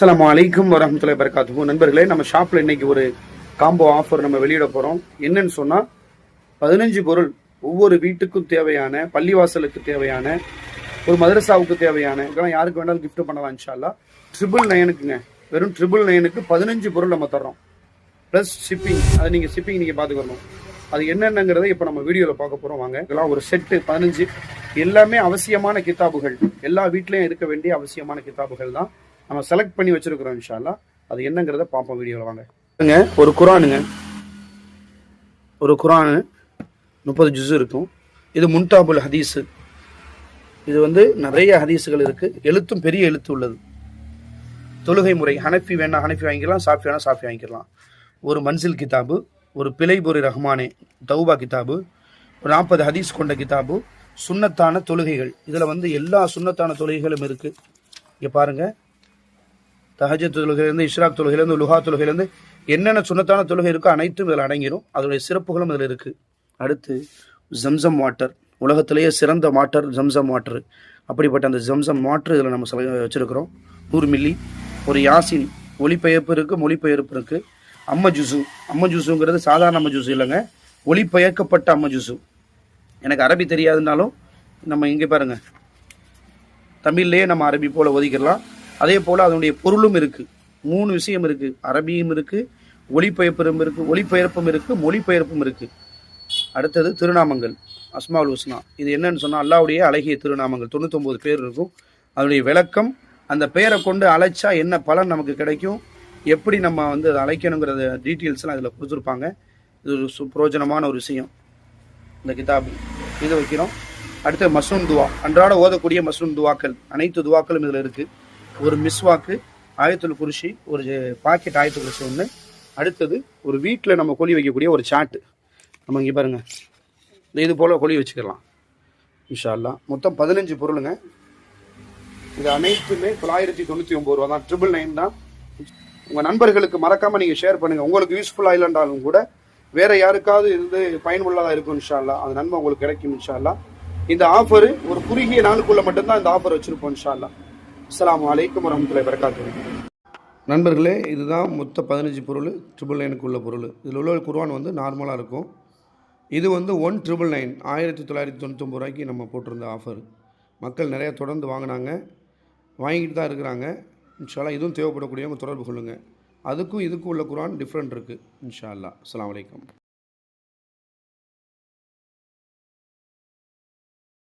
அஸ்ஸலாமு அலைக்கும் வரஹ்மத்துல்லாஹி வபரகாத்துஹு. நண்பர்களே, நம்ம ஷாப்பில் இன்னைக்கு ஒரு காம்போ ஆஃபர் நம்ம வெளியிட போகிறோம். என்னன்னு சொன்னால் 15 பொருள், ஒவ்வொரு வீட்டுக்கும் தேவையான, பள்ளிவாசலுக்கு தேவையான, ஒரு மதரசாவுக்கு தேவையான, இதெல்லாம் யாருக்கு வேணாலும் கிஃப்ட் பண்ணலாம் இன்ஷா அல்லாஹ். 999க்குங்க, வெறும் 999க்கு 15 பொருள் நம்ம தர்றோம். ப்ளஸ் ஷிப்பிங், அதை நீங்கள் ஷிப்பிங் நீங்கள் பார்த்துக்கணும். அது என்னென்னங்கிறத இப்போ நம்ம வீடியோவில் பார்க்க போகிறோம். வாங்க. இதெல்லாம் ஒரு செட்டு 15, எல்லாமே அவசியமான கிதாபுகள், எல்லா வீட்லேயும் இருக்க வேண்டிய அவசியமான கிதாபுகள் தான் நம்ம செலக்ட் பண்ணி வச்சிருக்கிறோம் இன்ஷா அல்லாஹ். அது என்னங்கிறத பார்ப்போம் வீடியோவில். வாங்க. ஒரு குரானுங்க, ஒரு குரானு 30 ஜுஸ் இருக்கும். இது முன்தாபுல் ஹதீஸு. இது வந்து நிறைய ஹதீஸுகள் இருக்குது. எழுத்தும் பெரிய எழுத்து உள்ளது. தொழுகை முறை, ஹனஃபி வேணா ஹனஃபி வாங்கிக்கலாம், சாஃபி வேணா சாஃபி வாங்கிக்கலாம். ஒரு மன்சில் கிதாபு, ஒரு பிழைபொரி ரஹ்மானே தௌபா கிதாபு, ஒரு 40 ஹதீஸ் கொண்ட கிதாபு, சுன்னத்தான தொழுகைகள். இதில் வந்து எல்லா சுன்னத்தான தொழுகைகளும் இருக்குது. இங்கே பாருங்கள், தஹஜ்ஜத் தொழுகையிலேருந்து, இஷ்ராக் தொழுகையிலேருந்து, லுஹா தொழுகையிலேருந்து என்னென்ன சுன்னத்தான தொழுகை இருக்கோ அனைத்தும் இதில் அடங்கிடும். அதோடைய சிறப்புகளும் இதில் இருக்குது. அடுத்து ஜம்சம் வாட்டர், உலகத்திலேயே சிறந்த வாட்டர் ஜம்சம் வாட்டர். அப்படிப்பட்ட அந்த ஜம்சம் வாட்டர் இதில் நம்ம வச்சுருக்கிறோம். 100 மில்லி. ஒரு யாசின் ஒளிபெயர்ப்பு இருக்குது, மொழிபெயர்ப்பு இருக்குது. அம்ம ஜூஸு, அம்ம ஜூஸுங்கிறது சாதாரண அம்ம ஜூஸு இல்லைங்க, ஒளிபெயர்க்கப்பட்ட அம்ம ஜூஸு. எனக்கு அரபி தெரியாதுனாலும் நம்ம இங்கே பாருங்கள், தமிழ்லேயே நம்ம அரபி போல் ஒதுக்கிடலாம். அதே போல் அதனுடைய பொருளும் இருக்குது. 3 விஷயம் இருக்குது. அரபியும் இருக்குது, ஒளிபெயர்ப்பும் இருக்குது, ஒளிபெயர்ப்பும் இருக்குது, மொழிபெயர்ப்பும் இருக்குது. அடுத்தது திருநாமங்கள், அஸ்மாவுல் ஹுஸ்னா. இது என்னன்னு சொன்னால் அல்லாஹ்வுடைய அழகிய திருநாமங்கள் 99 பேர் இருக்கும். அதனுடைய விளக்கம், அந்த பெயரை கொண்டு அழைச்சா என்ன பலன் நமக்கு கிடைக்கும், எப்படி நம்ம வந்து அதை அழைக்கணுங்கிறத டீட்டெயில்ஸ்லாம் அதில் கொடுத்துருப்பாங்க. இது ஒரு பிரயோஜனமான ஒரு விஷயம் இந்த கிதாப். இது வைக்கிறோம். அடுத்து மஸ்னூன் துவா, அன்றாட ஓதக்கூடிய மஸ்னூன் துவாக்கள், அனைத்து துவாக்களும் இதில் இருக்குது. ஒரு மிஸ்வாக்கு, ஆயத்துல் குர்சி, ஒரு பாக்கெட் ஆயத்துல் குர்சி ஒன்று. அடுத்தது ஒரு வீட்டில் நம்ம கொலி வைக்கக்கூடிய ஒரு சாட்டு. நம்ம இங்கே பாருங்கள், இது போல் கொலி வச்சுக்கலாம் இன்ஷா அல்லாஹ். மொத்தம் 15 பொருளுங்க. இது அனைத்துமே 999 ரூபா தான். 999 தான். உங்கள் நண்பர்களுக்கு மறக்காமல் நீங்கள் ஷேர் பண்ணுங்கள். உங்களுக்கு யூஸ்ஃபுல்லாக இல்லைன்றாலும் கூட வேறு யாருக்காவது இது பயனுள்ளதாக இருக்கும் இன்ஷா அல்லாஹ். அந்த நன்மை உங்களுக்கு கிடைக்கும் இன்ஷா அல்லாஹ். இந்த ஆஃபரு ஒரு குறுகிய நாளுக்குள்ளே மட்டும்தான் இந்த ஆஃபர் வச்சுருப்போம் இன்ஷா அல்லாஹ். அஸ்ஸலாமு அலைக்கும் வரஹ்மத்துல்லாஹி வபரகாத்துஹு. நண்பர்களே, இதுதான் மொத்த 15 பொருள், 999க்கு உள்ள பொருள். இதில் உள்ள குர்ஆன் வந்து நார்மலாக இருக்கும். இது வந்து 1999 1999 ரூபாய்க்கு நம்ம போட்டிருந்த ஆஃபர். மக்கள் நிறையா தொடர்ந்து வாங்கினாங்க, வாங்கிட்டு தான் இருக்கிறாங்க. இன்ஷா அல்லாஹ் இதுவும் தேவைப்படக்கூடியவங்க தொடர்பு கொள்ளுங்கள். அதுக்கும் இதுக்கும் உள்ள குர்ஆன் டிஃப்ரெண்ட் இருக்குது இன்ஷா அல்லாஹ். அஸ்ஸலாமு அலைக்கும்.